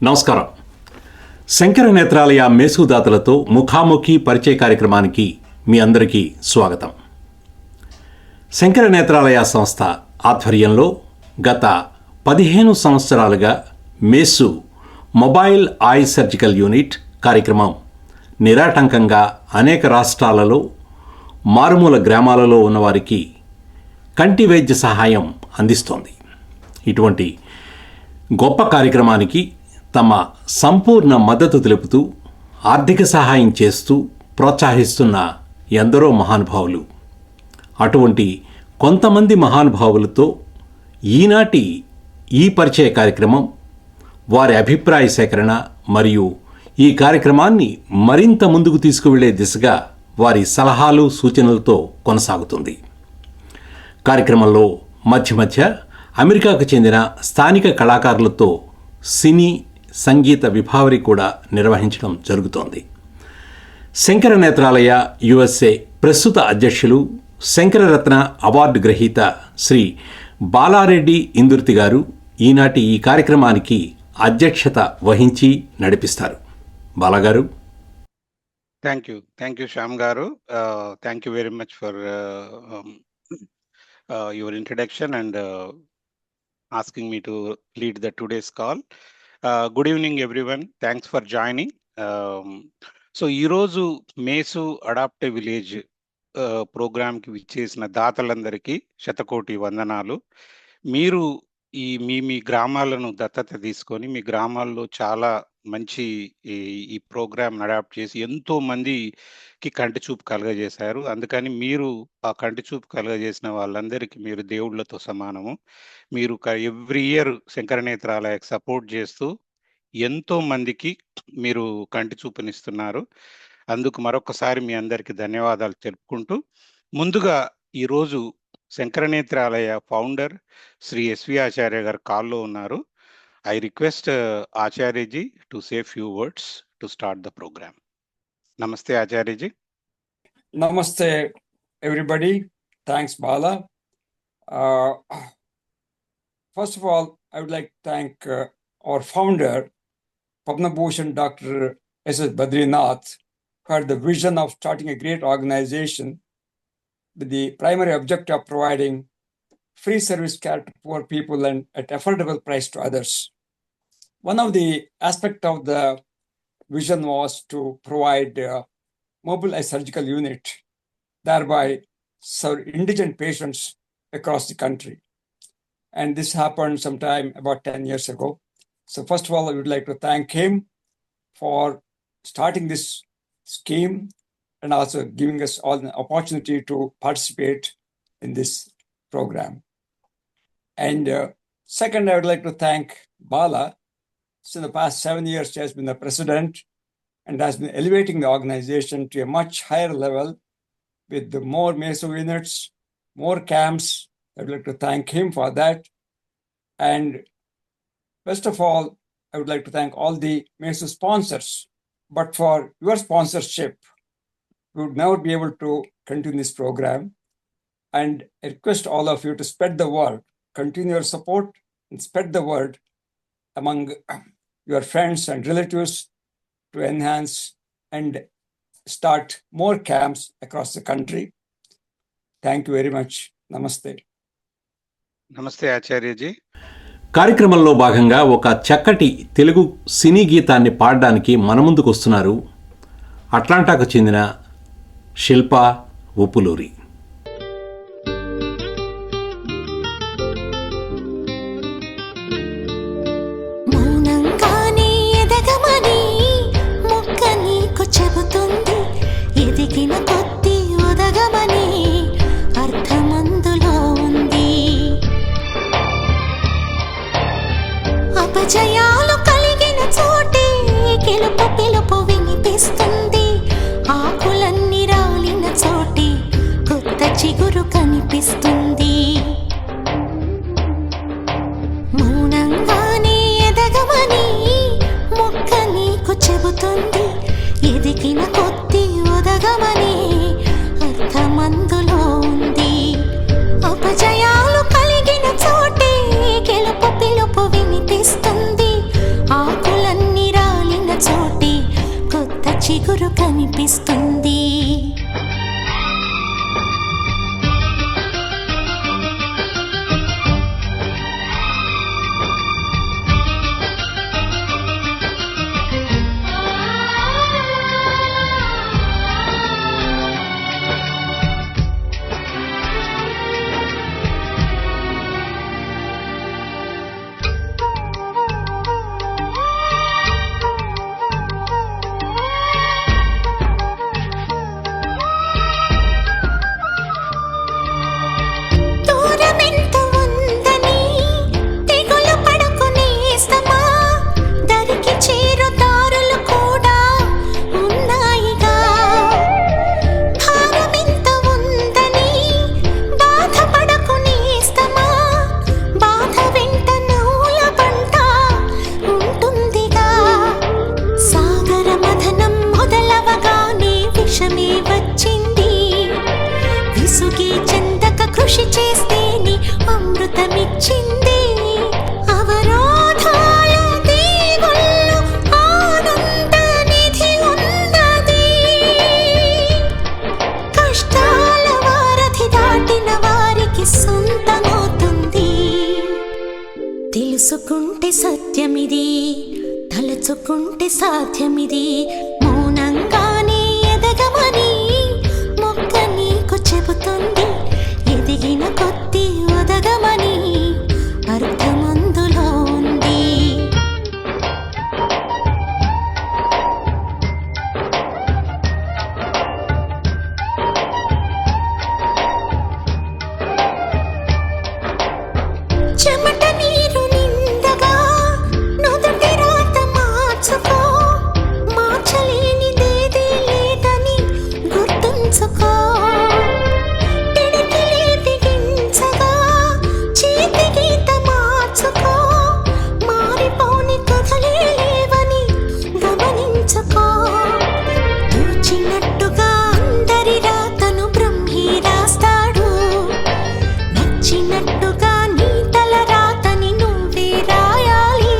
నమస్కారం. శంకర నేత్రాలయ మేసుదాతలతో ముఖాముఖి పరిచయ కార్యక్రమానికి మీ అందరికీ స్వాగతం. శంకర నేత్రాలయ సంస్థ ఆధ్వర్యంలో గత 15 సంవత్సరాలుగా మేసు మొబైల్ ఐ సర్జికల్ యూనిట్ కార్యక్రమం నిరాటంకంగా అనేక రాష్ట్రాలలో మారుమూల గ్రామాలలో ఉన్నవారికి కంటి వైద్య సహాయం అందిస్తోంది. ఇటువంటి గొప్ప కార్యక్రమానికి తమ సంపూర్ణ మద్దతు తెలుపుతూ ఆర్థిక సహాయం చేస్తూ ప్రోత్సహిస్తున్న ఎందరో మహానుభావులు. అటువంటి కొంతమంది మహానుభావులతో ఈనాటి ఈ పరిచయ కార్యక్రమం వారి అభిప్రాయ సేకరణ మరియు ఈ కార్యక్రమాన్ని మరింత ముందుకు తీసుకువెళ్లే దిశగా వారి సలహాలు సూచనలతో కొనసాగుతుంది. కార్యక్రమంలో మధ్య అమెరికాకు చెందిన స్థానిక కళాకారులతో సినీ సంగీత విభావరి కూడా నిర్వహించడం జరుగుతోంది. శంకర నేత్రాలయ యుఎస్ఏ ప్రస్తుత అధ్యక్షులు శంకరరత్న అవార్డు గ్రహీత శ్రీ బాలారెడ్డి ఇందుర్తి గారు ఈనాటి ఈ కార్యక్రమానికి అధ్యక్షత వహించి నడిపిస్తారు. బాలాగారు. థ్యాంక్ యూ శ్యామ్ గారు. Thank you very much for your introduction and asking me to lead the today's call. Good evening everyone, thanks for joining. So ఈరోజు మేసు అడాప్టివ్ విలేజ్ ప్రోగ్రామ్కి విచ్చేసిన దాతలందరికీ శతకోటి వందనాలు. మీరు మీ గ్రామాలను దత్తత తీసుకొని మీ గ్రామాల్లో చాలా మంచి ఈ ప్రోగ్రామ్ అడాప్ట్ చేసి ఎంతో మందికి కంటి చూపు కలుగజేశారు. అందుకని మీరు ఆ కంటి చూపు కలుగజేసిన వాళ్ళందరికీ మీరు దేవుళ్ళతో సమానము. మీరు ఎవ్రీ ఇయర్ శంకర నేత్రాలయకు సపోర్ట్ చేస్తూ ఎంతో మందికి మీరు కంటి చూపునిస్తున్నారు. అందుకు మరొకసారి మీ అందరికీ ధన్యవాదాలు తెలుపుకుంటూ, ముందుగా ఈరోజు శంకర నేత్రాలయ ఫౌండర్ శ్రీ ఎస్వి ఆచార్య గారు కాల్లో ఉన్నారు. I request Acharya ji to say few words to start the program. Namaste Acharya ji. Namaste everybody. Thanks Bala. First of all, I would like to thank our founder, Padma Bhushan Dr. S.S. Badrinath, who had the vision of starting a great organization with the primary objective of providing free service care to poor people and at affordable price to others. One of the aspects of the vision was to provide mobile eye surgical unit, thereby serve indigent patients across the country. And this happened sometime about 10 years ago. So first of all, I would like to thank him for starting this scheme and also giving us all the opportunity to participate in this program. And second, I would like to thank Bala. So in the past 7 years, she has been the president and has been elevating the organization to a much higher level with the more MESO units, more camps. I would like to thank him for that. And best of all, I would like to thank all the MESO sponsors. But for your sponsorship, we would never be able to continue this program. And I request all of you to spread the word. Continue your support and spread the word among your friends and relatives to enhance and start more camps across the country. Thank you very much. Namaste. Namaste Acharya ji. కార్యక్రమంలో భాగంగా ఒక చక్కటి తెలుగు సినీ గీతాన్ని పాడడానికి మన ముందుకు వస్తున్నారు అట్లాంటాకు చెందిన శిల్ప ఉప్పులూరి. జయాలు కలిగిన చోటే గెలుపు పిలుపు వినిపిస్తుంది. ఆకులన్నీ రాలిన చోటే కొత్త చిగురు కనిపిస్తుంది. మౌనంగానే ఎదగమని మొక్క నీకు చెబుతుంది. ఎదిగిన కొద్ది ఒదగమని అర్థమందులో ఉంది. కనిపిస్తుంది. దూరమెంత ఉందని తెగులు పడకునేస్తమా, దరికి చేరు దారులు కూడా ఉన్నాయిగా. భారమెంత ఉందని బాధపడకునేస్తమా, బాధ వెంట నూల పంట ఉంటుందిగా. సాగర మథనం మొదలవగానే విషమే వచ్చింది, విసుగే చెందక కృషి చేస్తేనే అమృతమిచ్చింది. అవరోధాల దేవుళ్ళు ఆనంద నిధి ఉన్నది, కష్టాల వారధి దాటిన వారికి సొంతమవుతుంది. తెలుసుకుంటే సత్యమిది, తలుచుకుంటే సాధ్యమిది, మౌనంగానే ఎదగమని మొక్క నీకు చెబుతుంది. ఎదిగిన కొద్ది ఒదగమని అర్థమందులో ఉంది. చెమట నీరు నిండగా నుదుటి రాత మార్చుకో, మార్చలేనిదేదీ లేదని గుర్తుంచుకో. పిడికిలి బిగించగా చేతి గీత మార్చుకో, మారిపోని కథలే లేవని గమనించుకో. తోచినట్టుగా అందరి రాతను బ్రహ్మే రాస్తాడు, నచ్చినట్టుగా నీ తల రాతని నువ్వే రాయాలి.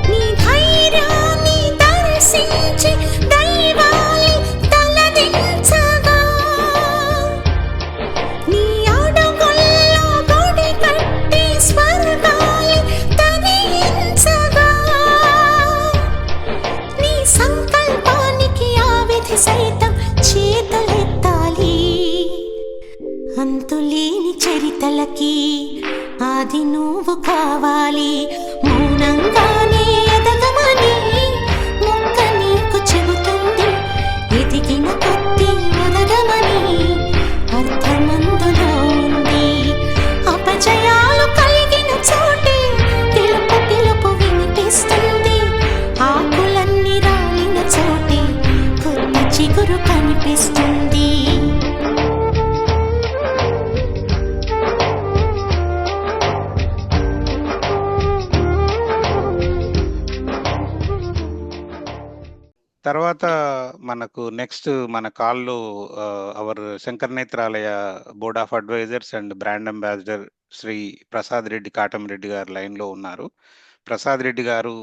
నీ ధైర్యాన్ని దర్శించి దైవాలి తలదించగా, నీ అడుగుల్లో గుడి కట్టి స్వర్గాలి తరించగా, నీ సంకల్పానికి ఆ విధి సైతం చేతులెత్తాలి. అంతులేని చరితలకి ఆది నువ్వు కావాలి, మౌనంగానే ఎదగమని మొక్క నీకు చెబుతుంది. ఎదిగిన కొద్ది ఒదగమని అర్థమందులో ఉంది. అపజయాలు కలిగిన చోటే పిలుపు పిలుపు వినిపిస్తుంది, ఆకులన్నీ రాలిన చోటే కొత్త చిగురు కనిపిస్తుంది. తర్వాత మనకు నెక్స్ట్ మన కాల్లో our Shankar Nethralaya board of advisors and brand ambassador Shri Prasad Reddy Katamreddy garu లైన్లో ఉన్నారు. ప్రసాద్ రెడ్డి గారు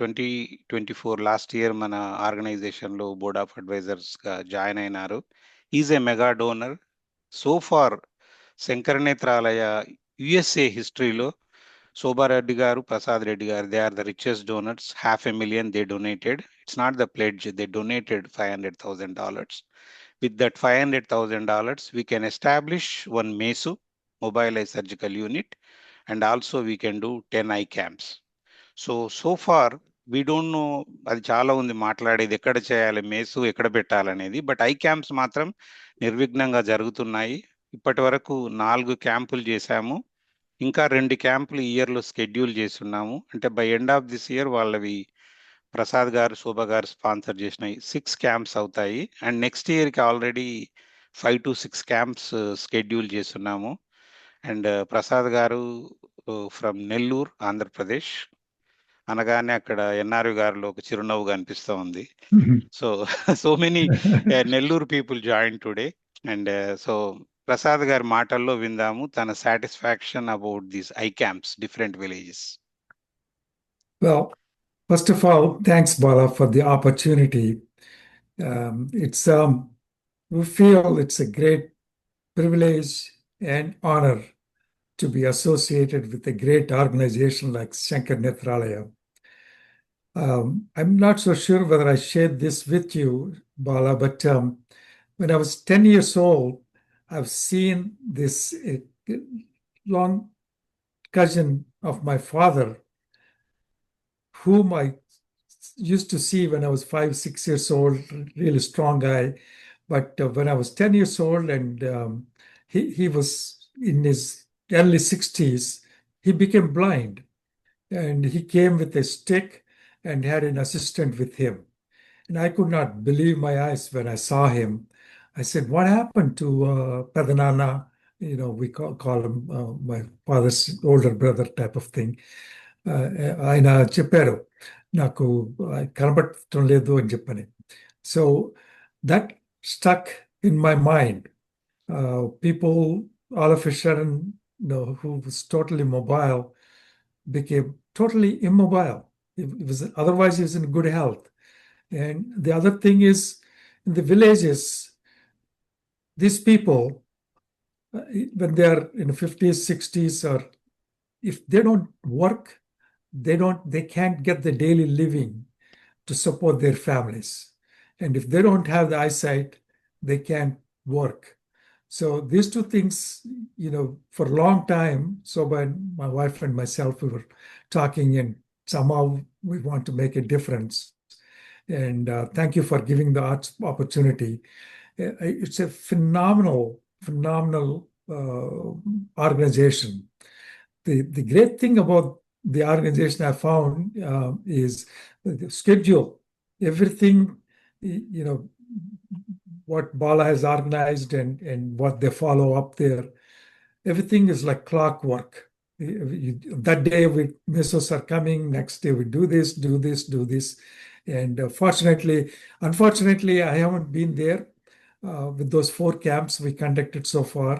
2024 లాస్ట్ ఇయర్ మన ఆర్గనైజేషన్లో బోర్డ్ ఆఫ్ అడ్వైజర్స్గా జాయిన్ అయినారు. Is a mega donor. So far Shankar Nethralaya USA హిస్టరీలో శోభారెడ్డి గారు, ప్రసాద్ రెడ్డి గారు, they are the richest donors. $500,000 they donated. It's not the pledge, they donated $500,000. With that $500,000, we can establish one MESU, mobile eye surgical unit, and also we can do 10 eye camps. So far, we don't know, అది చాలా ఉంది మాట్లాడేది, ఎక్కడ చేయాలి మేసు, ఎక్కడ పెట్టాలనేది. But I camps మాత్రం నిర్విఘ్నంగా జరుగుతున్నాయి. ఇప్పటి వరకు 4 క్యాంపులు చేశాము, ఇంకా 2 క్యాంపులు ఈ ఇయర్లో షెడ్యూల్ చేస్తున్నాము. అంటే by end of this year వాళ్ళవి ప్రసాద్ గారు, శోభ గారు స్పాన్సర్ చేసిన 6 క్యాంప్స్ అవుతాయి. అండ్ నెక్స్ట్ ఇయర్కి ఆల్రెడీ 5 to 6 క్యాంప్స్ షెడ్యూల్ చేస్తున్నాము. అండ్ ప్రసాద్ గారు ఫ్రమ్ నెల్లూరు, ఆంధ్రప్రదేశ్ అనగానే అక్కడ ఎన్ఆర్వి గారిలో ఒక చిరునవ్వు కనిపిస్తూ ఉంది. So many Nellore people join today. And so Prasad గారి మాటల్లో విందాము తన satisfaction about these I camps, different villages. Well, first of all, thanks, Bala, for the opportunity It's we feel it's a great privilege and honor to be associated with a great organization like Shankar Nethralaya. I'm not so sure whether I shared this with you, Bala, but when I was 10 years old, I've seen this long cousin of my father, whom I used to see when I was 5, 6 years old, really strong guy. But when I was 10 years old and he was in his early 60s, he became blind. And he came with a stick and had an assistant with him. And I could not believe my eyes when I saw him. I said, "What happened to Padanana?" We call him my father's older brother type of thing. ఆయన చెప్పారు నాకు కనబడటం లేదు అని చెప్పని. So that stuck in my mind. People all of a sudden, who was totally mobile became totally immobile. Otherwise, he was in good health. And the other thing is, in the villages, these people, when they are in the 50s, 60s, or if they don't work, they can't get the daily living to support their families. And if they don't have the eyesight, they can't work. So these two things, for a long time, so when my wife and myself, we were talking, and somehow we want to make a difference. And thank you for giving the arts opportunity. It's a phenomenal organization. The great thing about the organization I found is the schedule. Everything, what Bala has organized and what they follow up there, everything is like clockwork. That day, mesos are coming. Next day, we do this, do this, do this. And unfortunately, I haven't been there with those 4 camps we conducted so far.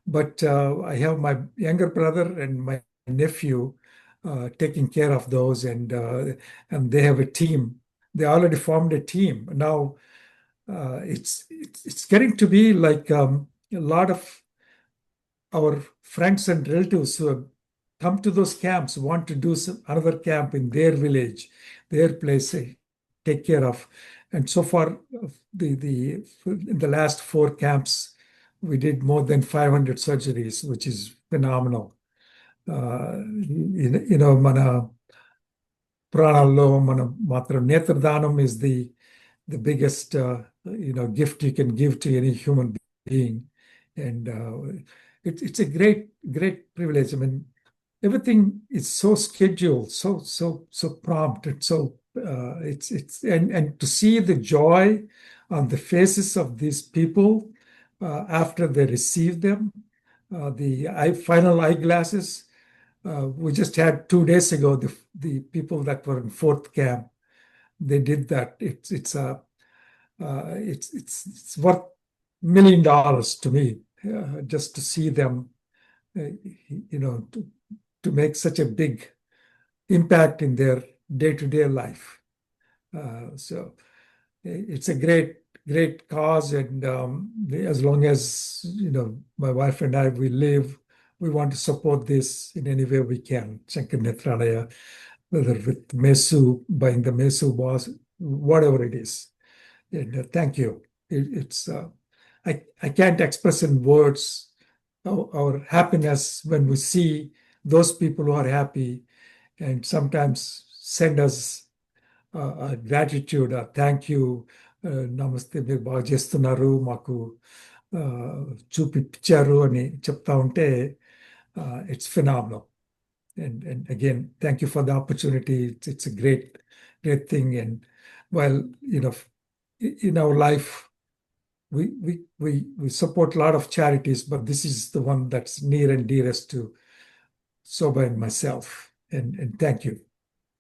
But I have my younger brother and my nephew taking care of those, and they have a team. They already formed a team. Now it's getting to be like a lot of our friends and relatives who have come to those camps want to do another camp in their village, their place, take care of. And so far, in the last 4 camps, we did more than 500 surgeries, which is phenomenal. మన పురాణాల్లో మనం మాత్రం నేత్రదానం is the biggest gift you can give to any human being. And it's a great privilege. I mean, everything is so scheduled, so prompt, and so it's and to see the joy on the faces of these people after they receive them, the final eyeglasses. We just had 2 days ago the people that were in 4th camp. They did that. It's worth $1 million to me just to see them, to make such a big impact in their day-to-day life. So it's a great cause, and as long as my wife and I we live, we want to support this in any way we can. Shankar Nethralaya, whether with Mesu, buying the Mesu boss, whatever it is. And thank you. I can't express in words our happiness when we see those people who are happy, and sometimes send us gratitude, thank you, నమస్తే మీరు బాగా చేస్తున్నారు, మాకు చూపించారు అని చెప్తా ఉంటే it's phenomenal. And again, thank you for the opportunity. It's a great thing. And while in our life we support a lot of charities, but this is the one that's near and dearest to Soba and myself. And thank you.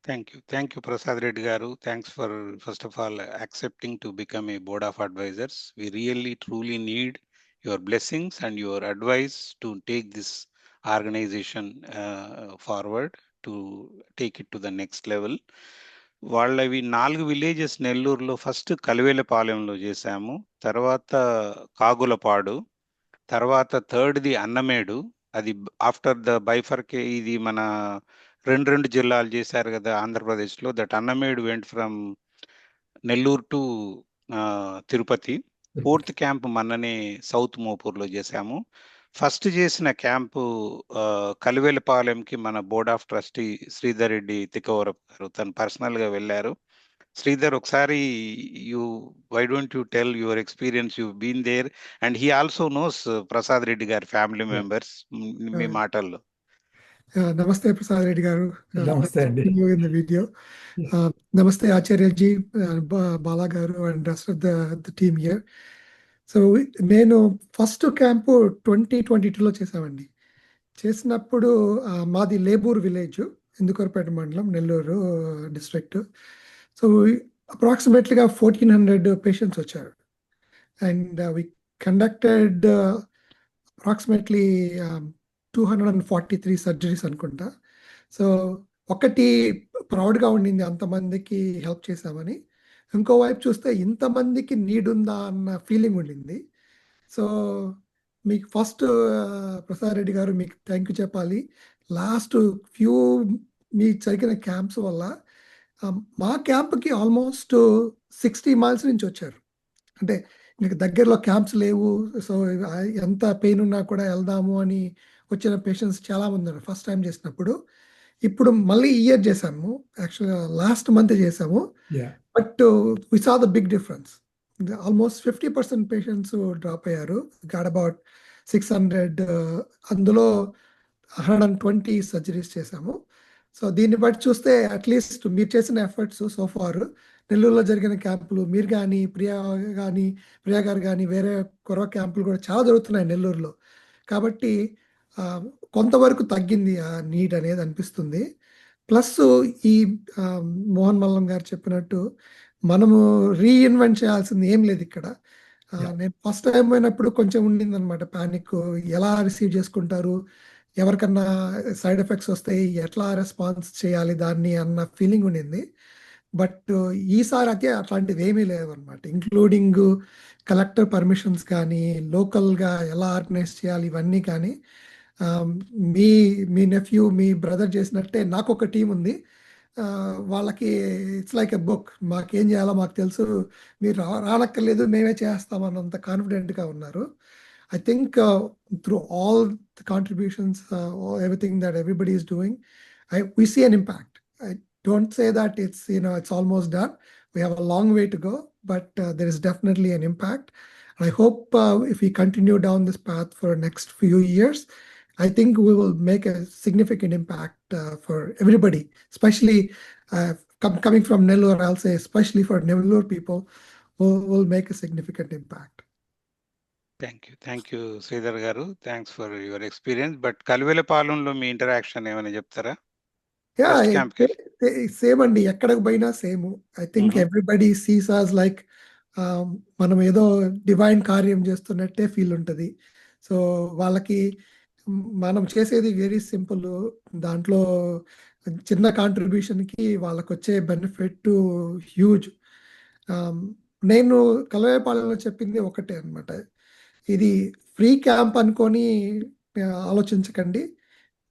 Thank you, Prasad Reddy garu. Thanks for, first of all, accepting to become a board of advisors. We really, truly need your blessings and your advice to take this organization forward, to take it to the next level. వాళ్ళవి 4 villages నెల్లూరులో. First కలివేలపాలెంలో చేశాము, తర్వాత కాగులపాడు, తర్వాత థర్డ్‌ది అన్నమేడు. అది after the బైఫర్కే ఇది మన 2 జిల్లాలు చేశారు కదా ఆంధ్రప్రదేశ్‌లో. దట్ అన్నమేడు went from Nellore to Tirupati. Fourth camp మొన్ననే సౌత్ మోపూర్‌లో చేశాము. ఫస్ట్ చేసిన క్యాంపు కలివేలపాలెంకి మన board of trustee Sridhar Reddy Tikkavarapu garu తను పర్సనల్‌గా వెళ్ళారు. శ్రీధర్, ఒకసారి why don't you tell your experience, you been there and he also knows Prasad Reddy గారి ఫ్యామిలీ మెంబర్స్. మీ మాటల్లో. నమస్తే ప్రసాద్ రెడ్డి గారు. నమస్తే అండి. In the video. నమస్తే ఆచార్యజీ, బాలా గారు and rest of the team here. So నేను ఫస్ట్ క్యాంపు 2022లో చేసామండి. చేసినప్పుడు మాది లేబూర్ విలేజ్, ఇందుకూరుపేట మండలం, నెల్లూరు డిస్ట్రిక్ట్. సో అప్రాక్సిమేట్లీగా 1400 పేషెంట్స్ వచ్చారు. And we conducted approximately 243 surgeries అనుకుంటా. సో ఒకటి ప్రౌడ్గా ఉండింది, అంతమందికి హెల్ప్ చేశామని. ఇంకోవైపు చూస్తే ఇంతమందికి నీడ్ ఉందా అన్న ఫీలింగ్ ఉండింది. సో మీకు ఫస్ట్ ప్రసాద్ రెడ్డి గారు మీకు థ్యాంక్ యూ చెప్పాలి. లాస్ట్ ఫ్యూ మీకు జరిగిన క్యాంప్స్ వల్ల మా క్యాంప్కి ఆల్మోస్ట్ 60 మైల్స్ నుంచి వచ్చారు. అంటే మీకు దగ్గరలో క్యాంప్స్ లేవు, సో ఎంత పెయిన్ ఉన్నా కూడా వెళ్దాము అని వచ్చిన పేషెంట్స్ చాలామంది ఉన్నారు ఫస్ట్ టైం చేసినప్పుడు. ఇప్పుడు మళ్ళీ ఇయర్ చేసాము, యాక్చువల్గా లాస్ట్ మంత్ చేసాము. But we saw the big difference. Almost 50% patients drop అయ్యారు. గాట్ అబౌట్ 600, అందులో 120 సర్జరీస్ చేసాము. సో దీన్ని బట్టి చూస్తే అట్లీస్ట్ మీరు చేసిన ఎఫర్ట్స్ సో ఫార్, నెల్లూరులో జరిగిన క్యాంపులు, మీరు కానీ ప్రియా గారు కానీ వేరే కొరవ క్యాంపులు కూడా చాలా జరుగుతున్నాయి నెల్లూరులో. కాబట్టి కొంతవరకు తగ్గింది ఆ నీడ్ అనేది అనిపిస్తుంది. ప్లస్ ఈ మోహన్ మల్లం గారు చెప్పినట్టు మనము రీఇన్వెంట్ చేయాల్సింది ఏం లేదు ఇక్కడ. నేను ఫస్ట్ టైం పోయినప్పుడు కొంచెం ఉండింది అనమాట ప్యానిక్, ఎలా రిసీవ్ చేసుకుంటారు, ఎవరికన్నా సైడ్ ఎఫెక్ట్స్ వస్తాయి, ఎట్లా రెస్పాన్స్ చేయాలి దాన్ని అన్న ఫీలింగ్ ఉండింది. బట్ ఈసారి అయితే అట్లాంటివి ఏమీ లేవు అనమాట. ఇంక్లూడింగ్ కలెక్టర్ పర్మిషన్స్ కానీ, లోకల్గా ఎలా ఆర్గనైజ్ చేయాలి ఇవన్నీ కానీ, మీ నెఫ్యూ, మీ బ్రదర్ చేసినట్టే నాకు ఒక టీం ఉంది. వాళ్ళకి ఇట్స్ లైక్ ఎ బుక్, మాకేం చేయాలో మాకు తెలుసు, మీరు రానక్కర్లేదు మేమే చేస్తామన్నంత కాన్ఫిడెంట్గా ఉన్నారు. I think through all the contributions, everything that everybody is doing, we see an impact. I don't say that it's almost done. We have a long way to go, but there is definitely an impact. I hope if we continue down this path for the next few years, I think we will make a significant impact for everybody, especially coming from Nellore. I'll say especially for Nellore people, will make a significant impact. Thank you Sridhar garu. Thanks for your experience. But కలివేలపాలెంలో మీ interaction ఏమైనా చెప్తారా? Same అండి, ఎక్కడికి పోయినా same. I think everybody sees us like మనం ఏదో divine కార్యం చేస్తున్నట్టే ఫీల్ ఉంటుంది. సో వాళ్ళకి మనం చేసేది వెరీ సింపుల్, దాంట్లో చిన్న కాంట్రిబ్యూషన్కి వాళ్ళకు వచ్చే బెనిఫిట్ హ్యూజ్. నేను కలవేపాలెంలో చెప్పింది ఒకటే అనమాట, ఇది ఫ్రీ క్యాంప్ అనుకొని ఆలోచించకండి.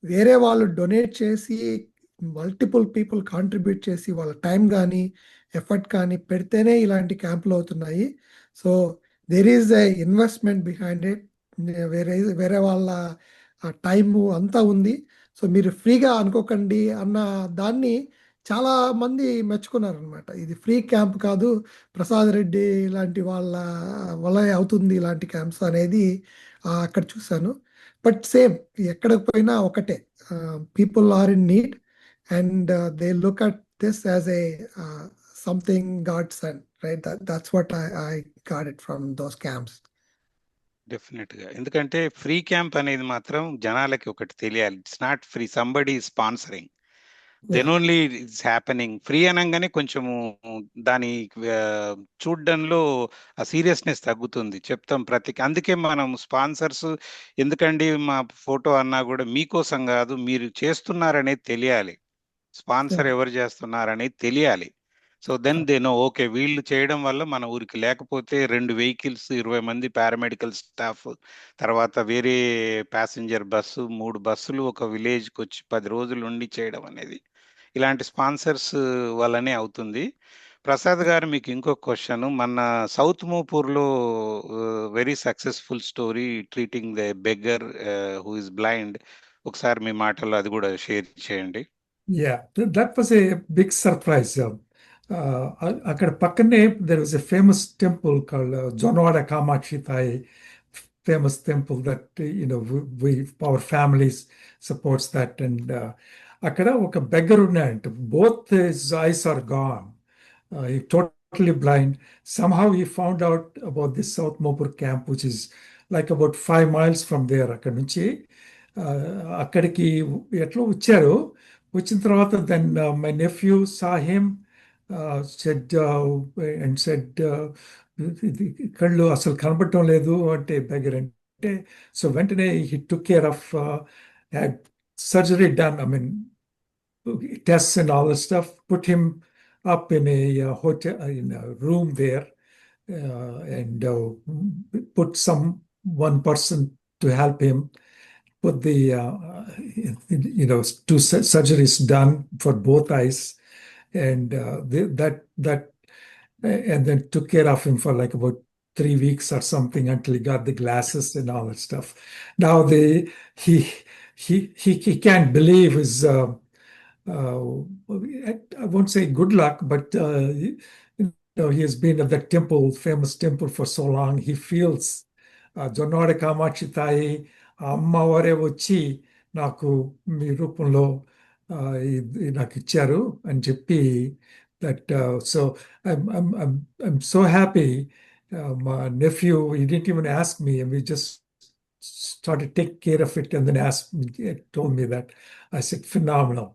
వేరే వాళ్ళు డొనేట్ చేసి, మల్టిపుల్ పీపుల్ కాంట్రిబ్యూట్ చేసి వాళ్ళ టైం కానీ ఎఫర్ట్ కానీ పెడితేనే ఇలాంటి క్యాంపులు అవుతున్నాయి. So there is a investment behind it. వేరే వాళ్ళ టైము అంతా ఉంది. సో మీరు ఫ్రీగా అనుకోకండి అన్న దాన్ని చాలా మంది మెచ్చుకున్నారు అనమాట. ఇది ఫ్రీ క్యాంప్ కాదు, ప్రసాద్ రెడ్డి లాంటి వాళ్ళ వల్ల అవుతుంది ఇలాంటి క్యాంప్స్ అనేది అక్కడ చూశాను. బట్ సేమ్ ఎక్కడికి పోయినా ఒకటే, people are in need and they look at this as a something godsend, right? That's what I got it from those camps. Definitely. ఎందుకంటే ఫ్రీ క్యాంప్ అనేది మాత్రం జనాలకి ఒకటి తెలియాలి, it's not free, somebody sponsoring, then only it's happening. Free అనగానే కొంచెము దాని చూడడంలో ఆ సీరియస్నెస్ తగ్గుతుంది, చెప్తాం అందుకే మనం స్పాన్సర్స్ ఎందుకండి మా ఫోటో అన్నా కూడా మీకోసం కాదు, మీరు చేస్తున్నారనేది తెలియాలి, స్పాన్సర్ ఎవరు చేస్తున్నారనేది తెలియాలి. So then they know okay వీళ్ళు చేయడం వల్ల మన ఊరికి లేకపోతే 2 వెహికల్స్ 20 మంది పారామెడికల్ స్టాఫ్ తర్వాత వేరే ప్యాసింజర్ బస్సు 3 బస్సులు ఒక విలేజ్కి వచ్చి 10 రోజులు ఉండి చేయడం అనేది ఇలాంటి స్పాన్సర్స్ వల్లనే అవుతుంది. ప్రసాద్ గారు మీకు ఇంకో క్వశ్చన్ మన సౌత్ మోపూర్లో very successful story treating the beggar who is blind ఒకసారి మీ మాటల్లో అది కూడా షేర్ చేయండి. Yeah, that was a big surprise. అక్కడ పక్కనే there was a famous temple called Jonwada Kamakshi Thai, famous temple that we our families supports that, and అక్కడ ఒక beggar ఉన్నాడంట. Both his eyes are gone. He totally blind. Somehow he found out about this South Mopur camp, which is like about 5 miles from there. అక్కడ నుంచి అక్కడికి ఎట్లా వచ్చారు. వచ్చిన తర్వాత then my nephew saw him said and said కళ్ళు అసలు కనబడటం లేదు అంటే బెగర్ అంటే సో వెంటనే he took care of had surgery done I mean tests and all that stuff, put him up in a hotel, in a room there, and put one person to help him. Put the 2 surgeries done for both eyes, and and then took care of him for like about 3 weeks or something until he got the glasses and all that stuff. Now he can't believe his. I won't say good luck, but he has been at that temple, famous temple, for so long. He feels Jonwada Kamakshi Thai, అమ్మవారే వచ్చి నాకు మీ రూపంలో నాకు ఇచ్చారు అని చెప్పి that so I'm so happy. మా nephew he didn't even ask me, and we just started taking care of it, and then told me that. I said, phenomenal.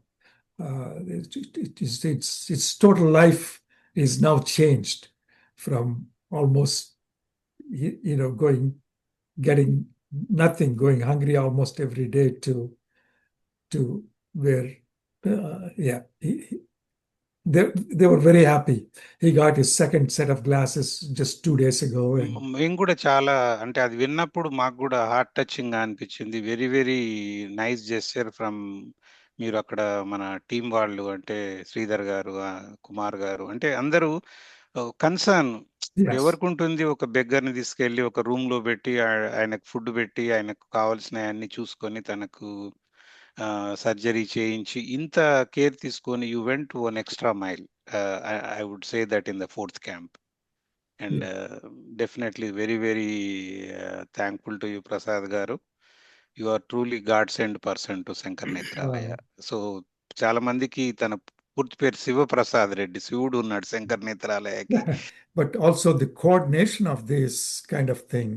Its total life is now changed from almost getting nothing, going hungry almost every day to where they were very happy. He got his second set of glasses just 2 days ago. మేము కూడా చాలా అంటే అది విన్నప్పుడు మాకు కూడా heart touching గా అనిపించింది. Very very nice gesture from మీరు అక్కడ మన టీం వాళ్ళు అంటే శ్రీధర్ గారు కుమార్ గారు అంటే అందరూ కన్సర్న్ ఎవరికి ఉంటుంది ఒక బెగ్గర్ని తీసుకెళ్ళి ఒక రూమ్ లో పెట్టి ఆయనకు ఫుడ్ పెట్టి ఆయనకు కావాల్సిన అన్ని చూసుకొని తనకు సర్జరీ చేయించి ఇంత కేర్ తీసుకొని you went one extra mile. I would say that in the 4th camp. And definitely very very thankful to you Prasad garu. You are truly godsend person to Shankar Nethralaya. So చాలా మందికి తన పూర్తి పేరు శివప్రసాద్ రెడ్డి, శివుడు ఉన్నాడు శంకర్ నేత్రాలయకి. But also the coordination of this kind of thing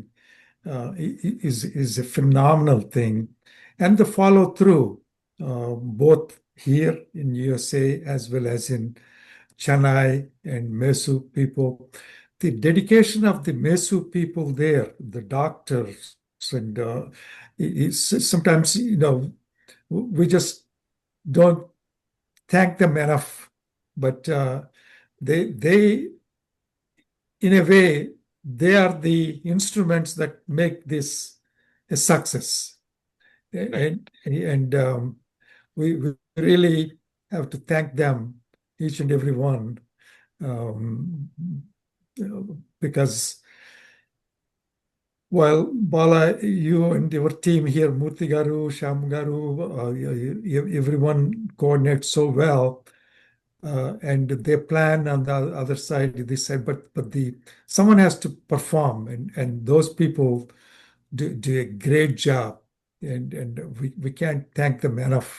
is a phenomenal thing, and the follow through both here in USA as well as in Chennai and Mesu people. The dedication of the Mesu people there, the doctors, and sometimes we just don't thank them enough, but they in a way they are the instruments that make this a success. And we really have to thank them, each and every one, because while Bala, you and your team here, Murthy Garu, Sham Garu, everyone coordinates so well, and they plan on the other side, this side, but someone has to perform, and those people do a great job, and we can't thank them enough,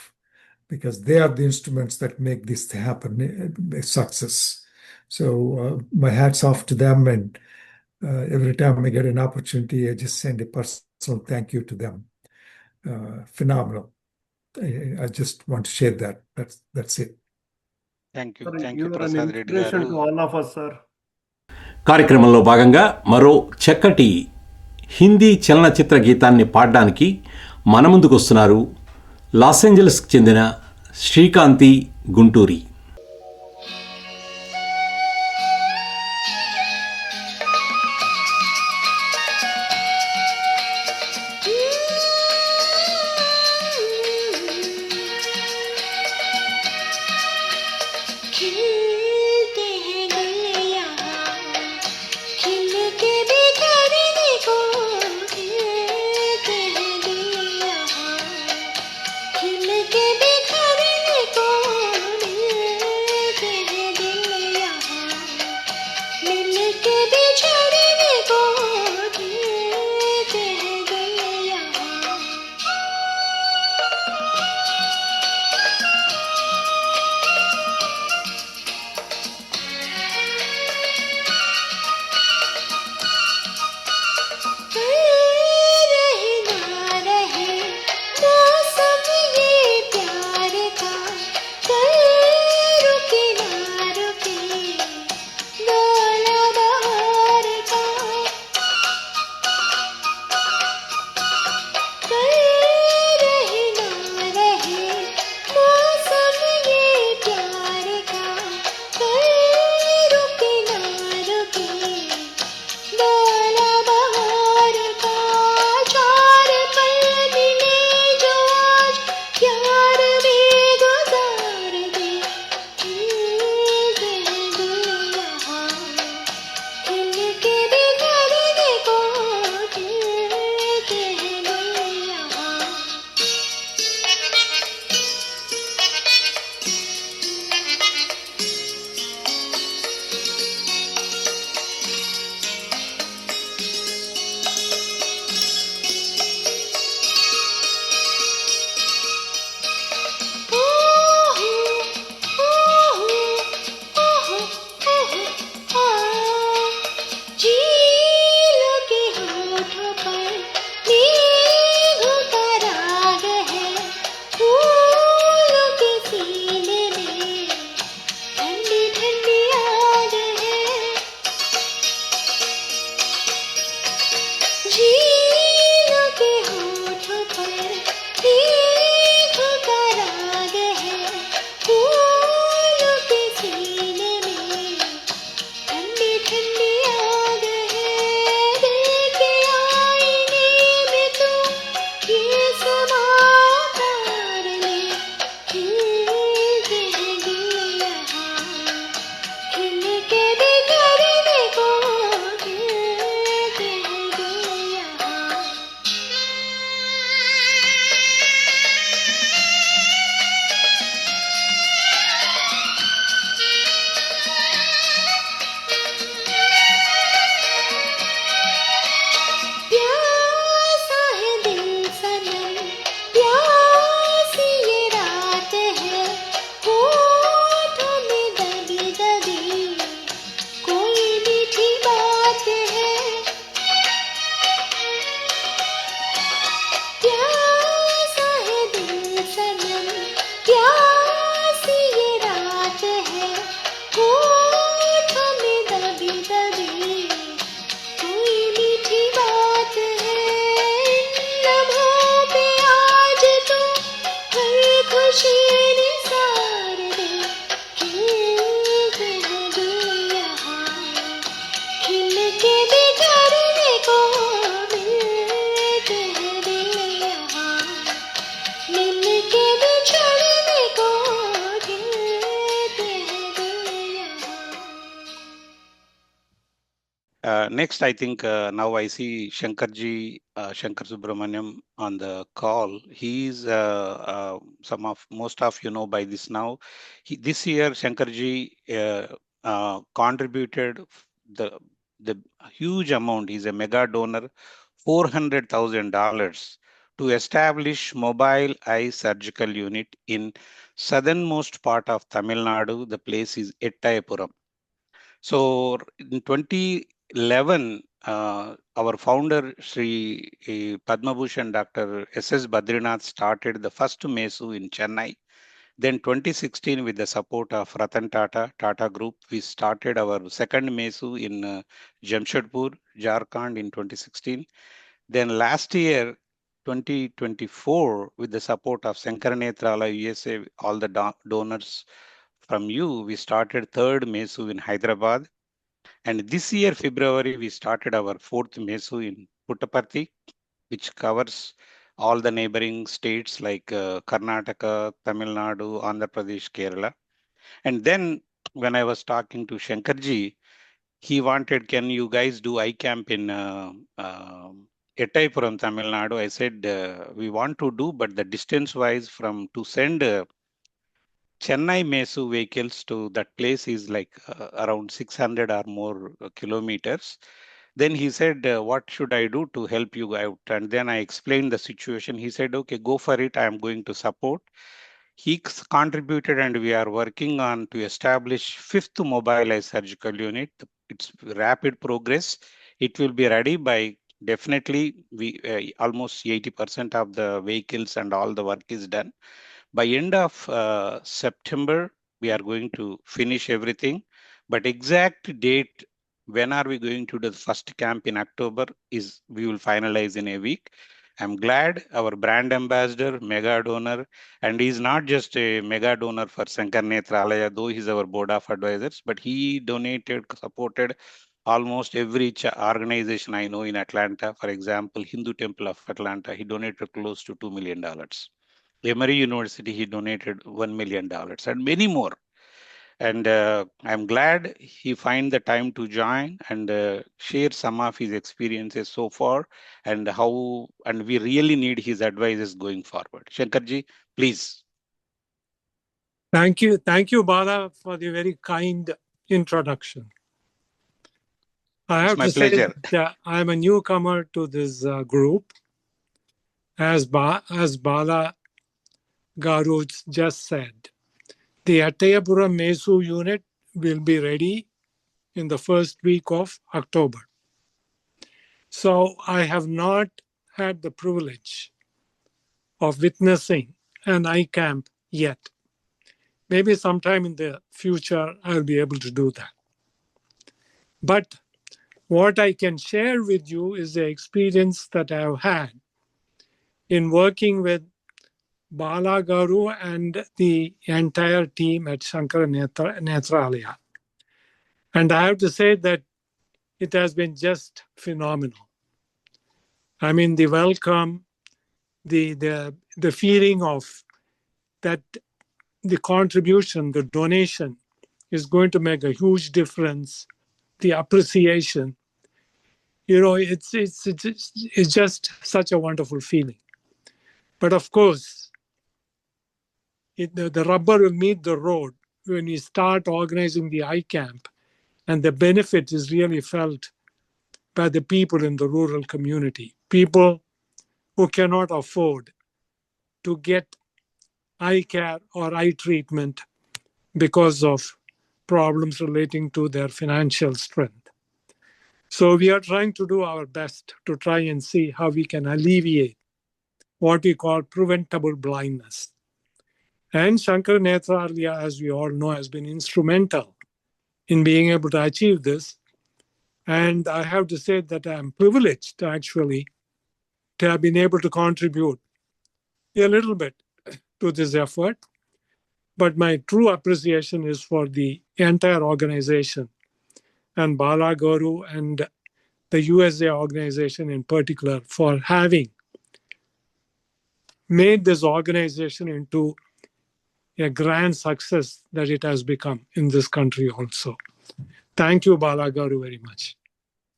because they are the instruments that make this happen, a success. So my hat's off to them, and every time I get an opportunity, I just send a personal thank you to them. Phenomenal. I just want to share that. That's it. Thank you, Sir, thank you you are an Prasad Reddy inspiration గారు. to all of us, sir. కార్యక్రమంలో భాగంగా మరో చక్కటి హిందీ చలనచిత్ర గీతాన్ని పాడడానికి మన ముందుకు వస్తున్నారు లాస్ ఏంజలస్కి చెందిన శ్రీకాంతి గుంటూరి. पर मेघों का राग है, फूलों के सीने में ठंडी ठंडी आग है। दिल के आईने में तू ये समा उतार ले, खिलते हैं दिल यहाँ, खिल के बिखरने को खिलते हैं दिल यहाँ। प्यासा है दिल सनम, प्यासी ये रात है, होठों में दबी दबी कोई मीठी बात है। प्यासा है दिल सनम, प्यासी ये रात है, होठों में दबी दबी कोई मीठी बात है। इन लम्हों पे आज तू हर खुशी निसार दे, खिलते हैं दिल यहाँ, खिल के बिखरने को मिलते हैं दिल यहाँ, मिल के बिछड़ने को खिलते हैं दिल यहाँ। Next, I think now I see Shankarji, Shankar Subramaniam on the call. He's most of you know by this now. This year, Shankarji contributed the huge amount. He's a mega donor, $400,000 to establish mobile eye surgical unit in southernmost part of Tamil Nadu. The place is Ettayapuram. So in 2011, our founder, Sri Padma Bhushan Dr. S.S. Badrinath started the first MESU in Chennai. Then 2016, with the support of Ratan Tata Group, we started our second MESU in Jamshedpur, Jharkhand in 2016. Then last year, 2024, with the support of Sankara Netrala USA, all the donors from you, we started third MESU in Hyderabad. And this year, February, we started our fourth MESU in Puttaparthi, which covers all the neighboring states like Karnataka, Tamil Nadu, Andhra Pradesh, Kerala. And then when I was talking to Shankarji, he wanted, can you guys do iCamp in Ettayapuram, Tamil Nadu? I said, we want to do, but the distance wise to send Chennai MESU vehicles to that place is like around 600 or more kilometers. Then he said, what should I do to help you out? And then I explained the situation. He said, okay, go for it. I am going to support. He contributed, and we are working on to establish fifth mobile eye surgical unit. It's rapid progress. It will be ready by definitely almost 80% of the vehicles and all the work is done. By end of September, we are going to finish everything. But exact date, when are we going to do the first camp in October, is we will finalize in a week. I'm glad our brand ambassador, mega donor, and he's not just a mega donor for Sankara Netralaya, though he's our board of advisors, but he donated, supported almost every organization I know in Atlanta. For example, Hindu Temple of Atlanta, he donated close to $2 million. Emory University, he donated $1 million and many more. And I'm glad he find the time to join and share some of his experiences so far and we really need his advices going forward. Shankarji, please. Thank you, Bala, for the very kind introduction. I have my to say pleasure. that I'm a newcomer to this group. As Bala Garuj just said, the Ettayapuram MESU unit will be ready in the first week of October. So I have not had the privilege of witnessing an iCamp yet. Maybe sometime in the future, I'll be able to do that. But what I can share with you is the experience that I've had in working with Bala Garu and the entire team at Shankara Netralaya. And I have to say that it has been just phenomenal. I mean, the welcome, the feeling of that the contribution, the donation is going to make a huge difference. The appreciation, it's just such a wonderful feeling. But of course, the rubber will meet the road when we start organizing the iCamp, and the benefit is really felt by the people in the rural community, people who cannot afford to get eye care or eye treatment because of problems relating to their financial strength. So we are trying to do our best to try and see how we can alleviate what we call preventable blindness. And Shankara Netralaya, as we all know, has been instrumental in being able to achieve this. And I have to say that I'm privileged actually to have been able to contribute a little bit to this effort. But my true appreciation is for the entire organization and Bala Garu and the USA organization in particular for having made this organization into a grand success that it has become in this country also. Thank you, Bala Garu, very much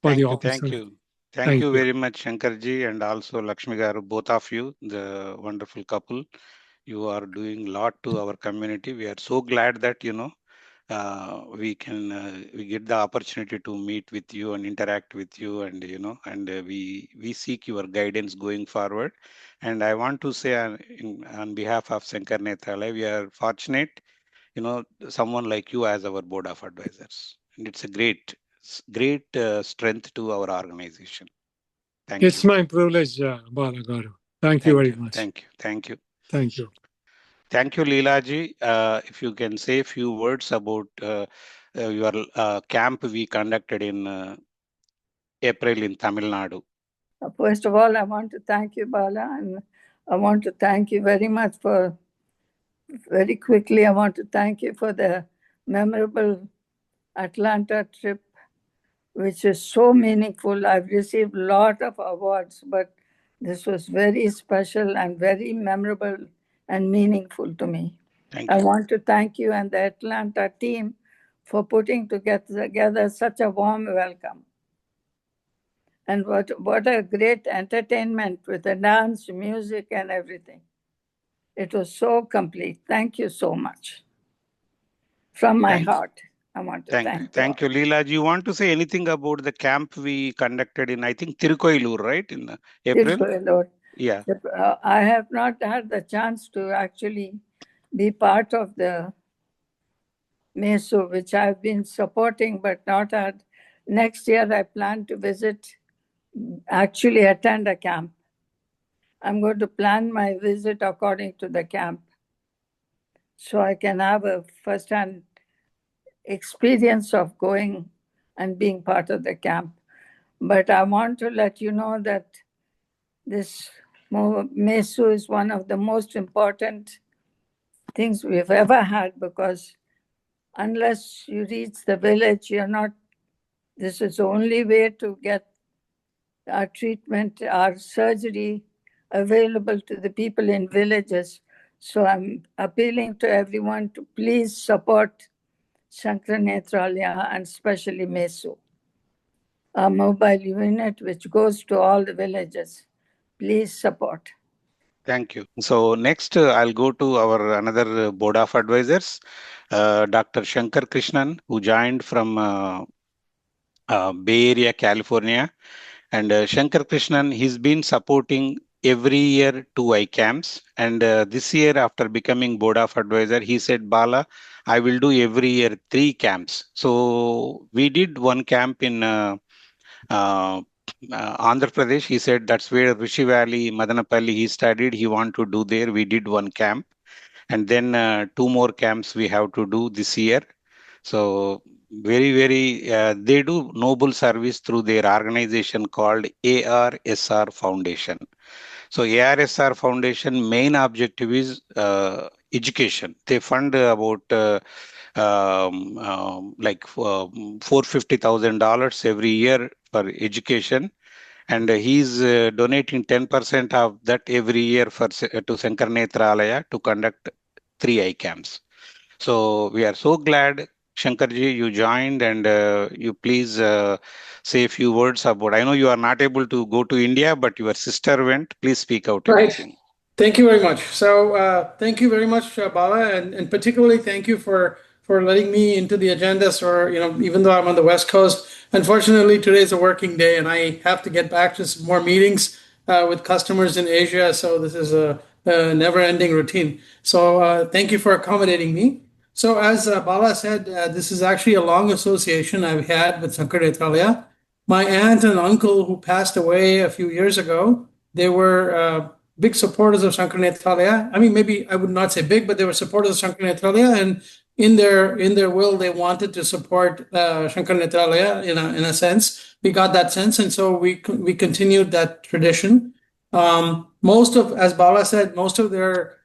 for Thank the you, opportunity. thank you very much, Shankarji, and also Lakshmi Garu, both of you, the wonderful couple. You are doing a lot to our community. We are so glad that we get the opportunity to meet with you and interact with you, and we seek your guidance going forward. And I want to say on behalf of Shankara Netralaya, we are fortunate, someone like you as our board of advisors, and it's a great strength to our organization. Thank It's you. my privilege, Bala Garu. Thank you very much. Thank you. Thank you. Thank you, Leelaji. If you can say a few words about your camp we conducted in April in Tamil Nadu. First of all, I want to thank you, Bala, and I want to thank you very much for, very quickly, I want to thank you for the memorable Atlanta trip, which is so meaningful. I've received a lot of awards, but this was very special and very memorable and meaningful to me. Thank I you. want to thank you and the Atlanta team for putting together such a warm welcome. And what a great entertainment with the dance, music, and everything. It was so complete. Thank you so much. From my heart, I want to thank you. Thank you, Leelaji. You want to say anything about the camp we conducted in, I think, Tirukkoilur, right, in April? Tirukkoilur. Yeah. I have not had the chance to actually be part of the MESU, which I've been supporting but not had. Next year, I plan to visit, actually attend a camp. I'm going to plan my visit according to the camp so I can have a first-hand experience of going and being part of the camp. But I want to let you know that this MESU is one of the most important things we've ever had, because unless you reach the village, this is the only way to get our treatment, our surgery available to the people in villages. So I'm appealing to everyone to please support Shankara Netralaya and especially MESU, a mobile unit which goes to all the villages. Please support. Thank you. So next, I'll go to our another board of advisors, Dr. Shankar Krishnan, who joined from Bay Area, California. And Shankar Krishnan, he's been supporting every year 2 iCamps. And this year, after becoming board of advisor, he said, Bala, I will do every year 3 camps. So we did 1 camp in Andhra Pradesh. He said that's where Rishi Valley, Madanapalli, he studied. He wanted to do there. We did 1 camp. And then 2 more camps we have to do this year. So very, they do noble service through their organization called ARSR Foundation. So ARSR Foundation main objective is education. They fund about like $450,000 every year for education, and he's donating 10% of that every year for to Shankar Netralaya to conduct 3 eye camps. So we are so glad, Shankarji, you joined, and you please say a few words about. I know you are not able to go to India, but your sister went. Please speak out Right. anything. Thank you very much. So thank you very much, Bala, and particularly thank you for letting me into the agenda. So, even though I'm on the West Coast, unfortunately today's a working day and I have to get back to some more meetings with customers in Asia. So this is a never-ending routine. So thank you for accommodating me. So as Bala said, this is actually a long association I've had with Shankar Netralaya. My aunt and uncle who passed away a few years ago, they were big supporters of Shankar Netralaya. I mean, maybe I would not say big, but they were supporters of Shankar Netralaya, and in their will, they wanted to support Shankar Netralaya in a sense. We got that sense, and so we continued that tradition. As Bala said, most of their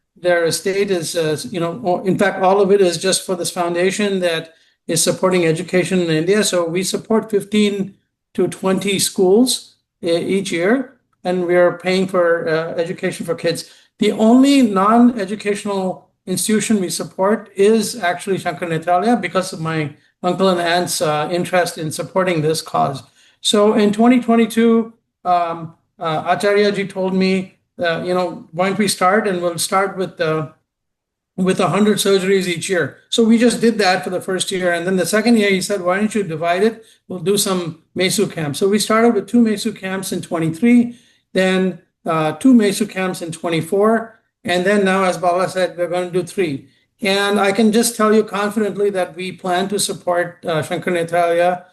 estate is, in fact, all of it is just for this foundation that is supporting education in India. So we support 15 to 20 schools each year, and we are paying for education for kids. The only non-educational institution we support is actually Shankar Netralaya because of my uncle and aunt's interest in supporting this cause. So in 2022, Acharyaji told me, why don't we start, and we'll start with 100 surgeries each year. So we just did that for the first year. And then the second year, he said, why don't you divide it? We'll do some MESU camps. So we started with 2 MESU camps in 23, then 2 MESU camps in 24. And then now, as Bala said, we're going to do 3. And I can just tell you confidently that we plan to support Shankar Netralaya,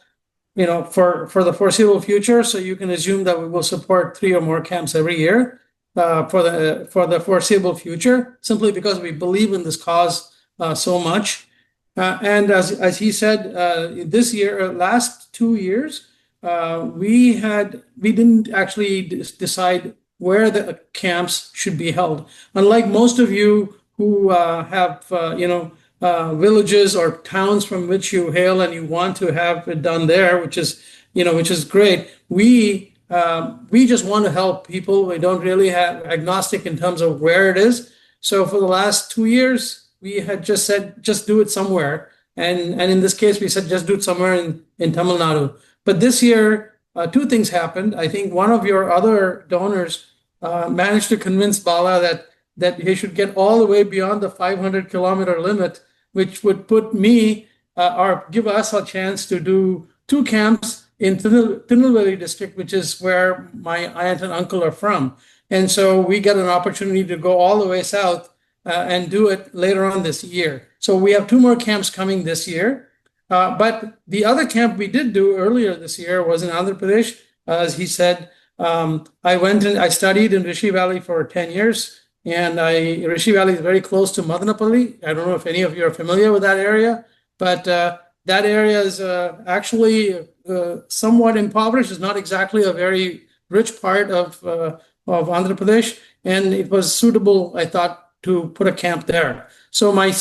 for the foreseeable future. So you can assume that we will support 3 or more camps every year. For the foreseeable future, simply because we believe in this cause so much. And as he said, this year, last 2 years, we didn't actually decide where the camps should be held. Unlike most of you who have villages or towns from which you hail and you want to have it done there, which is great. We just want to help people. We don't really have agnostic in terms of where it is. So for the last 2 years, we had just said, just do it somewhere. And in this case, we said, just do it somewhere in Tamil Nadu. But this year, 2 things happened. I think one of your other donors managed to convince Bala that he should get all the way beyond the 500-kilometer limit, which would put me or give us a chance to do 2 camps in Tirunelveli district, which is where my aunt and uncle are from. And so we get an opportunity to go all the way south and do it later on this year. So we have 2 more camps coming this year. But the other camp we did do earlier this year was in Andhra Pradesh. As he said, I studied in Rishi Valley for 10 years. And Rishi Valley is very close to Madanapalli. I don't know if any of you are familiar with that area, but that area is actually somewhat impoverished. It's not exactly a very rich part of Andhra Pradesh, and it was suitable, I thought, to put a camp there. So my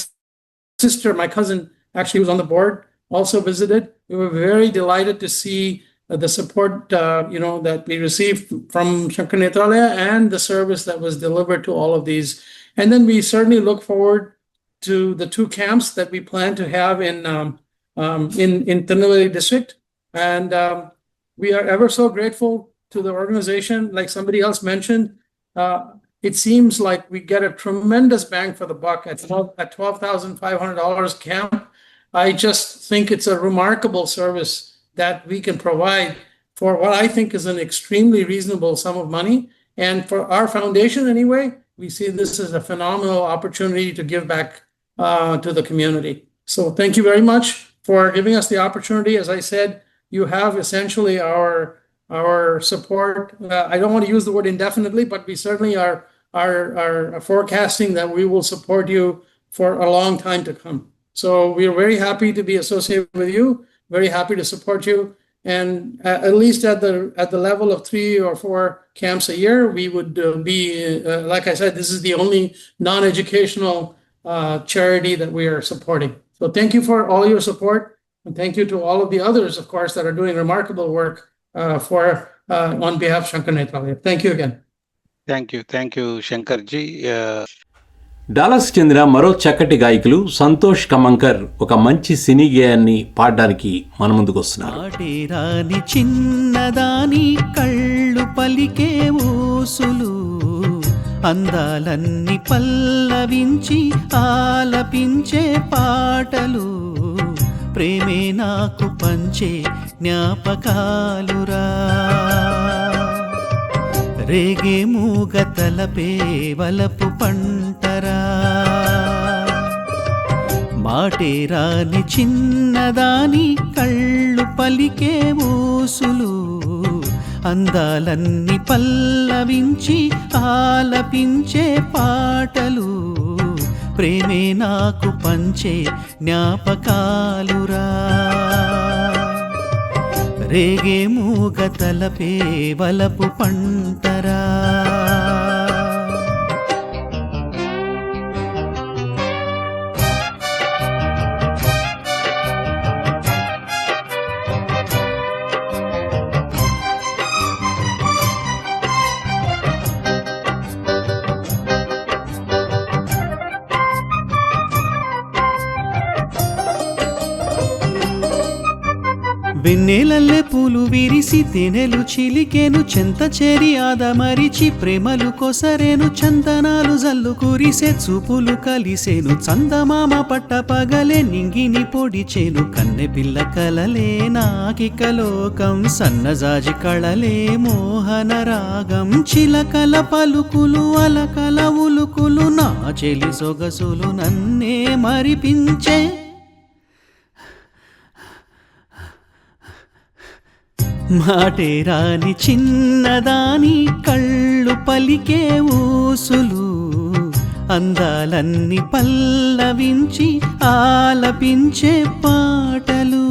cousin, actually was on the board, also visited. We were very delighted to see the support, that we received from Shankar Netralaya and the service that was delivered to all of these. And then we certainly look forward to the 2 camps that we plan to have in Tirunelveli district. And we are ever so grateful to the organization. Like somebody else mentioned, it seems like we get a tremendous bang for the buck at $12,500 camp. I just think it's a remarkable service that we can provide for what I think is an extremely reasonable sum of money. And for our foundation anyway, we see this as a phenomenal opportunity to give back to the community. So thank you very much for giving us the opportunity. As I said, you have essentially our support. I don't want to use the word indefinitely, but we certainly are forecasting that we will support you for a long time to come. So we are very happy to be associated with you, very happy to support you. and at least at the level of 3 or 4 camps a year, we would be, like I said, this is the only non-educational charity that we are supporting. So thank you for all your support, and thank you to all of the others, of course, that are doing remarkable work on behalf of Shankar Netralaya. Thank you again. Thank you, Shankarji. Dallas చెందిన మరో చక్కటి గాయకులు సంతోష్ కమంకర్ ఒక మంచి సినీ గేయాన్ని పాడడానికి మన ముందుకు వస్తున్నారు. ఆటేరాని చిన్నదాని కళ్ళు పలికే ఊసులు అందాలన్నీ పల్లవించి ఆలపించే పాటలు ప్రేమే నాకు పంచే జ్ఞాపకాలురా రేగే మూగ తలపే వలపు పంటరా మాటేరాని చిన్నదాని కళ్ళు పలికే ఊసులు అందాలన్నీ పల్లవించి ఆలపించే పాటలు ప్రేమే నాకు పంచే జ్ఞాపకాలురా రేగే మూగ తలపే వలపు పంటరా వెన్నెలల్లే పూలు విరిసి తేనెలు చిలికేను చెంత చేరి ఆదమరిచి ప్రేమలు కొసరేను చందనాలు జల్లు కురిసే చూపులు కలిసేను చందమామ పట్ట పగలే నింగిని పొడిచేను కన్నె పిల్ల కలలే నాకిక లోకం సన్నజాజి కళలే మోహన రాగం చిలకల పలుకులు అలకల ఉలుకులు నా చెలి సొగసులు నన్నే మరిపించే మాటేరాని చిన్నదాని కళ్ళు పలికే ఊసులు అందాలన్నీ పల్లవించి ఆలపించే పాటలు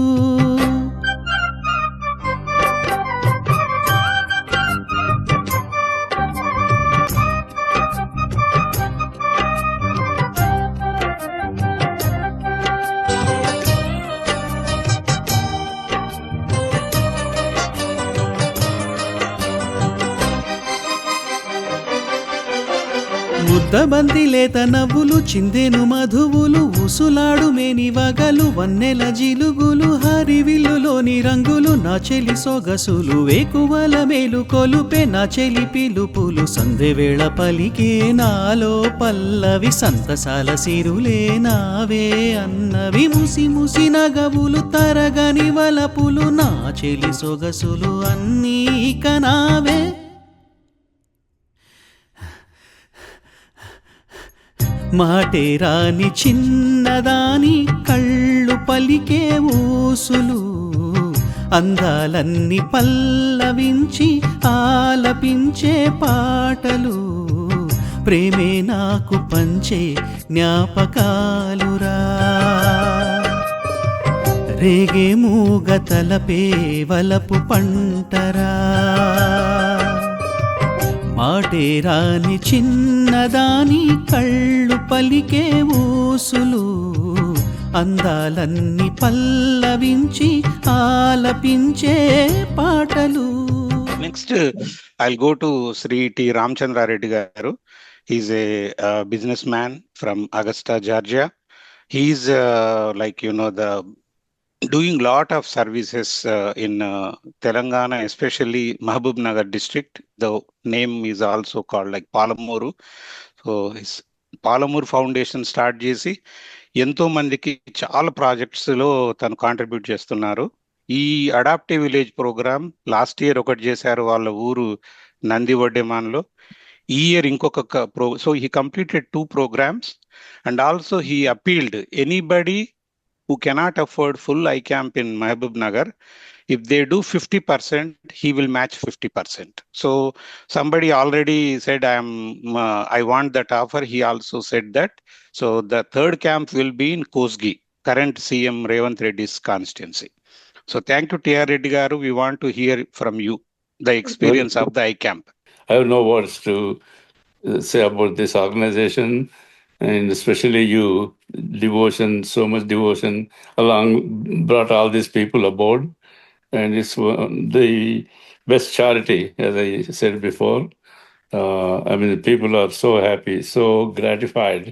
ముద్దబంతి లేత నవ్వులు చిందెను మధువులు ఊసులాడు మేని వగలు వన్నెల జిలుగులు హరివిల్లులోని రంగులు నా చెలి సొగసులు వేకువల మేలు కొలుపే నా చెలి పిలుపులు సందెవేళ పలికే నాలో పల్లవి సంతసాల సిరులే నావే అన్నవి ముసి ముసి నగవులు తరగని వలపులు నా చెలి సొగసులు అన్నీ ఇక నావే మాటేరాని చిన్నదాని కళ్ళు పలికే ఊసులు అందాలన్నీ పల్లవించి ఆలపించే పాటలు ప్రేమే నాకు పంచే జ్ఞాపకాలురా రేగే మూగ తలపే వలపు పంటరా మాటేరాని చిన్నదాని కళ్ళు పలికే ఊసులు అందాలన్నీ పల్లవించి ఆలపించే పాటలు. Next I'll go to Sri T. Ramchandra Reddy garu. He's a businessman from Augusta, Georgia. He's doing lot of services in Telangana, especially Mahbub Nagar district. The name is also called like Palamuru. So his Palamuru Foundation start చేసి ఎంతో మందికి చాలా projects లో తను contribute చేస్తున్నారు. ఈ adaptive village program last year ఒకటి చేశారు వాళ్ళ ఊరు నందివడ్డెమాన్లో. ఈ ఇయర్ ఇంకొక so he completed 2 programs and also he appealed anybody who cannot afford full iCamp in Mahbub Nagar, if they do 50%, he will match 50%. So somebody already said, I want that offer. He also said that. So the third camp will be in Kosgi, current CM Revanth Reddy's constituency. So thank you, T.R. Reddy garu. We want to hear from you the experience of the iCamp. I have no words to say about this organization, and especially you. Devotion, so much devotion along brought all these people aboard, and it's the best charity, as I said before. I mean, people are so happy, so gratified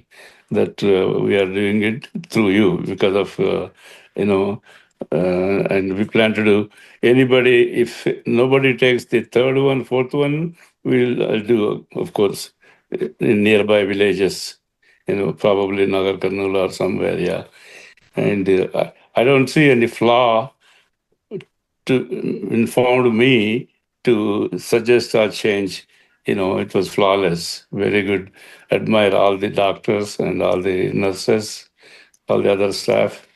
that we are doing it through you because of, and we plan to do anybody, if nobody takes the third one, fourth one, we'll do, of course, in nearby villages, probably Nagar Karnool or somewhere, yeah. And I don't see any flaw to inform me to suggest or change. It was flawless, very good. Admire all the doctors and all the nurses, all the other staff.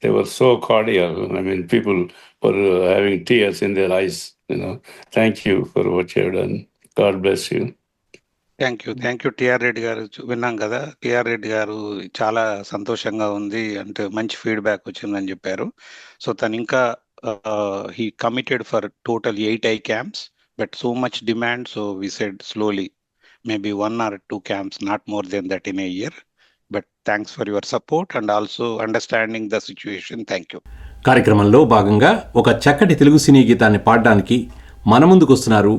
They were so cordial. I mean, people were having tears in their eyes. Thank you for what you have done. God bless you. Thank you TR Reddy గారు. విన్నాం కదా, TR Reddy గారు చాలా సంతోషంగా ఉంది అంటే మంచి feedback వచ్చిందని చెప్పారు. సో తను ఇంకా he committed for total 8 iCamps, but so much demand, so we said slowly, maybe 1 or 2 camps, not more than that in a year. But thanks for your support and also understanding the situation. Thank you. కార్యక్రమంలో భాగంగా ఒక చక్కటి తెలుగు సినీ గీతాన్ని పాడడానికి మన ముందుకు వస్తున్నారు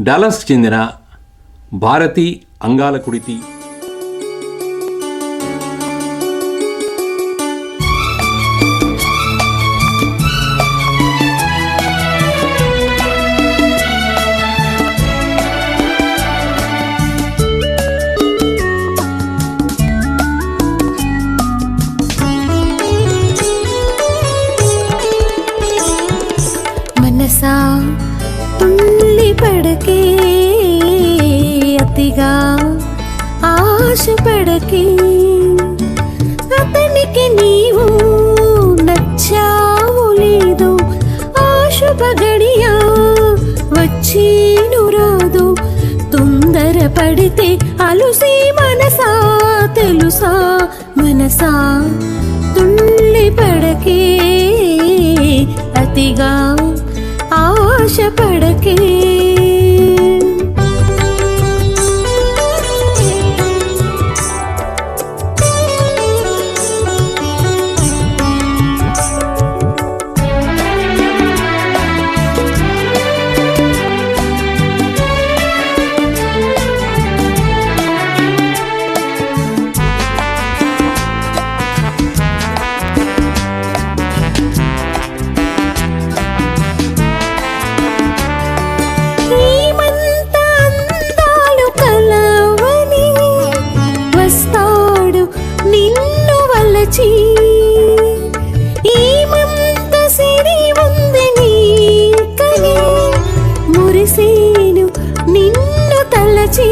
డాలస్కి చెందిన భారతి అంగాల కుడితి. మనసా తుల్లి పడకే అతిగా ఆశ పడకే, అతనికి నీవు నచ్చావు లేదు, ఆ శుభ గడియా వచ్చేను రాదు, తొందర పడితే అలుసి మనసా తెలుసా, మనసా తుల్లి పడకే అతిగా ఆశ పడకే. ఈమంత సిరి ఉంది నీకని మురిసేను నిన్ను తలచి,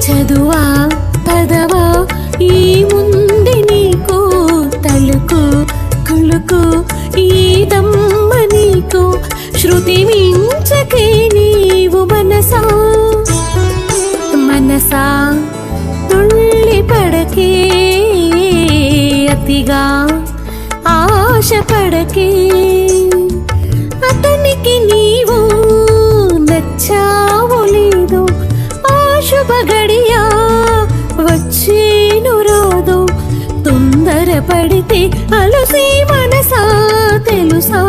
చదువా పదవా ఈ ముందు నీకు, తలుకు కులుకు ఈదమ్మ నీకు, శృతి మించకే నీవు మనసా, మనసా తుల్లి పడకే అతిగా ఆశ పడకే, అతనికి నీవు నచ్చావు లేదు, ఆ శుభ గడియా వచ్చేను రాదు, తొందర పడితే అలుసి మనసా తెలుసా,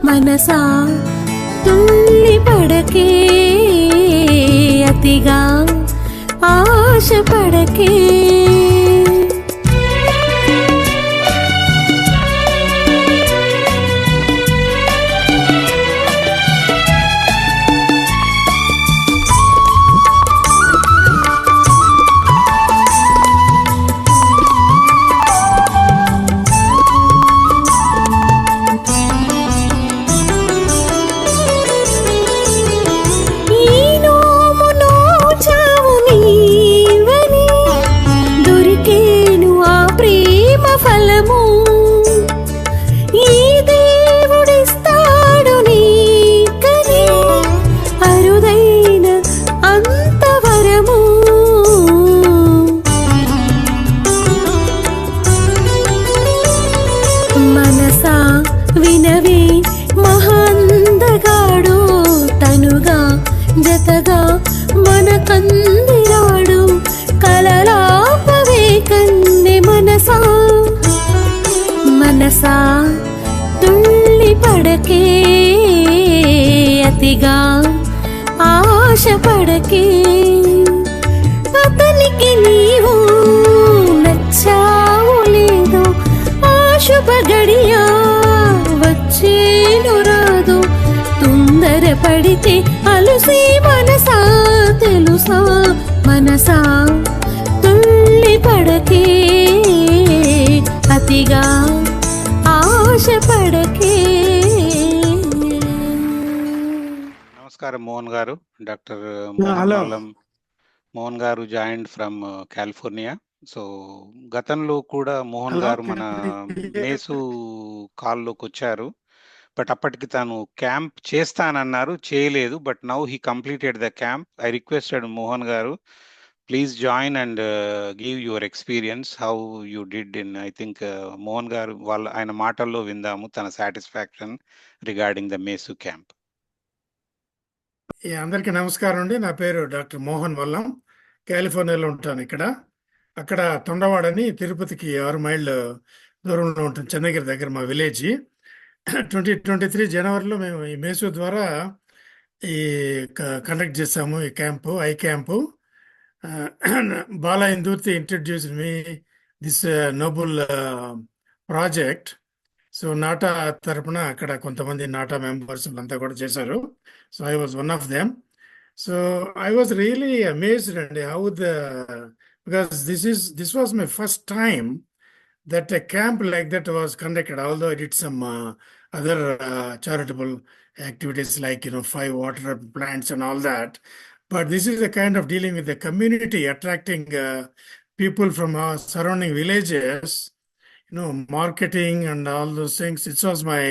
మనసా తుల్లి పడకే అతిగా ఆశ పడకే. ఆశపడకే అతిగా ఆశపడకే అతనికి నీవు నచ్చావు లేదో ఆ శుభ గడియా వచ్చేను రాదు తొందరపడితే అలుసి మనసా తెలుసా మనసా తుళ్ళి పడకే అతిగా ఆశపడకే. నమస్కారం మోహన్ గారు. Doctor hello. మోహన్ గారు జాయిన్డ్ ఫ్రమ్ కాలిఫోర్నియా. సో గతంలో కూడా మోహన్ Hello, గారు can మన I hear- మేసు కాల్లోకి వచ్చారు. బట్ అప్పటికి తను క్యాంప్ చేస్తానన్నారు, చేయలేదు. But now he completed the camp. I requested Mohan garu, please join and give your experience how you did in. I think Mohan garu ఆయన మాటల్లో విందాము తన సాటిస్ఫాక్షన్ రిగార్డింగ్ ద మేసు క్యాంప్. అందరికీ నమస్కారం అండి. నా పేరు డాక్టర్ మోహన్ వల్లం. కాలిఫోర్నియాలో ఉంటాను. అక్కడ తొండవాడని తిరుపతికి 6 మైళ్ళు దూరంలో ఉంటుంది, చెన్నగిరి దగ్గర మా విలేజ్. 2023 జనవరిలో మేము ఈ మేసు ద్వారా ఈ కండక్ట్ చేసాము ఈ camp, eye camp. Bala Indurthi introduce me this noble project. So NATA తరపున అక్కడ కొంతమంది నాటా మెంబర్స్ అంతా కూడా చేశారు. So I was one of them. So I was really amazed అండి how because this was my first time that a camp like that was conducted, although I did some other charitable activities like 5 water plants and all that. But this is a kind of dealing with the community, attracting people from our surrounding villages, marketing and all those things. It was my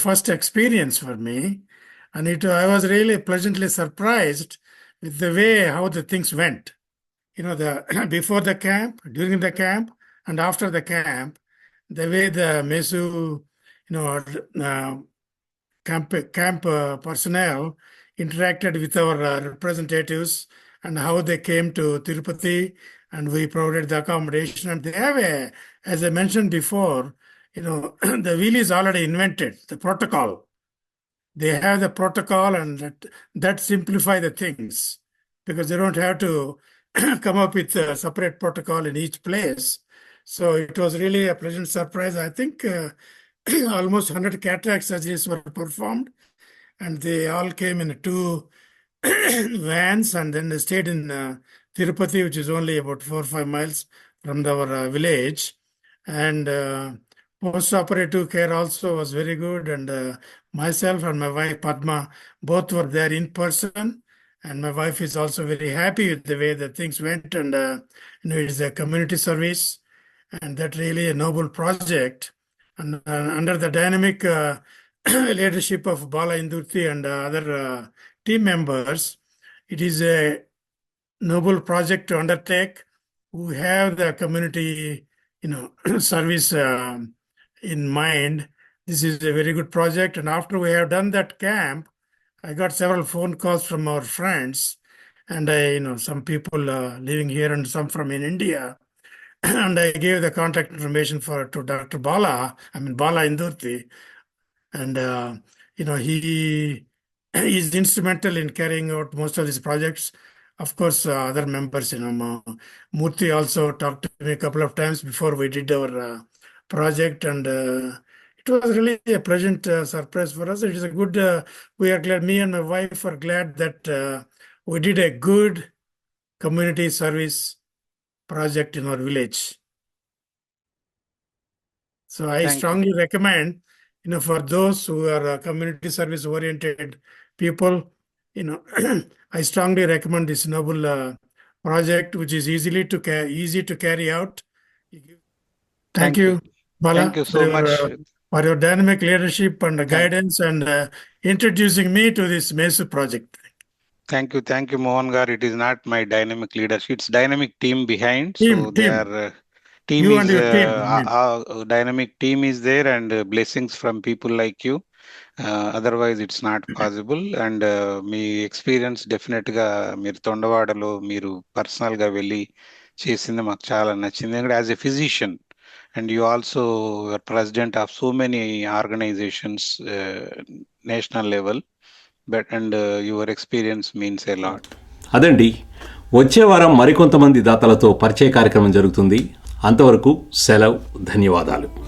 first experience for me, and I was really pleasantly surprised with the way how the things went. The before the camp, during the camp, and after the camp, the way the Mesu, camp personnel interacted with our representatives, and how they came to Tirupati, and we provided the accommodation. And they have as I mentioned before, the wheel is already invented, the protocol. They have the protocol, and that simplify the things, because they don't have to come up with a separate protocol in each place. So it was really a pleasant surprise. I think almost 100 cataract surgeries were performed, and they all came in 2 vans, and then they stayed in Tirupati, which is only about 4 or 5 miles from our village. And post-operative care also was very good, and myself and my wife Padma both were there in person. And my wife is also very happy with the way that things went, and it is a community service, and that really a noble project. And under the dynamic leadership of Bala Indurti and other team members, it is a noble project to undertake. We have the community, service in mind. This is a very good project, and after we have done that camp, I got several phone calls from our friends, and some people living here and some from in India, and I gave the contact information to Dr. Bala Indurti, and he is instrumental in carrying out most of these projects. Of course, other members, Murthy also talked to me a couple of times before we did our project, and it was really a pleasant surprise for us. It is a good, we are glad, me and my wife are glad that we did a good community service project in our village. So I Thank you. strongly recommend, for those who are community service oriented people, I strongly recommend this noble project, which is easy to carry out. Thank you, Bala, Thank you so much. for your dynamic leadership and guidance, and introducing me to this Mesu project. Thank you, Mohan Gar. It is not my dynamic leadership; it's dynamic team behind. Team. They are team You is and your team, dynamic team is there, and blessings from people like you. Otherwise, it's not possible. And me experience definite గా మీరు తొండవాడలో మీరు personal గా వెళ్ళి చేసింది మాకు చాలా నచ్చింది. ఎందుకంటే as a physician and you also are president of so many organizations, national level, and your experience means a lot. అదండి, వచ్చే వారం మరికొంతమంది దాతలతో పరిచయ కార్యక్రమం జరుగుతుంది. అంతవరకు సెలవు, ధన్యవాదాలు.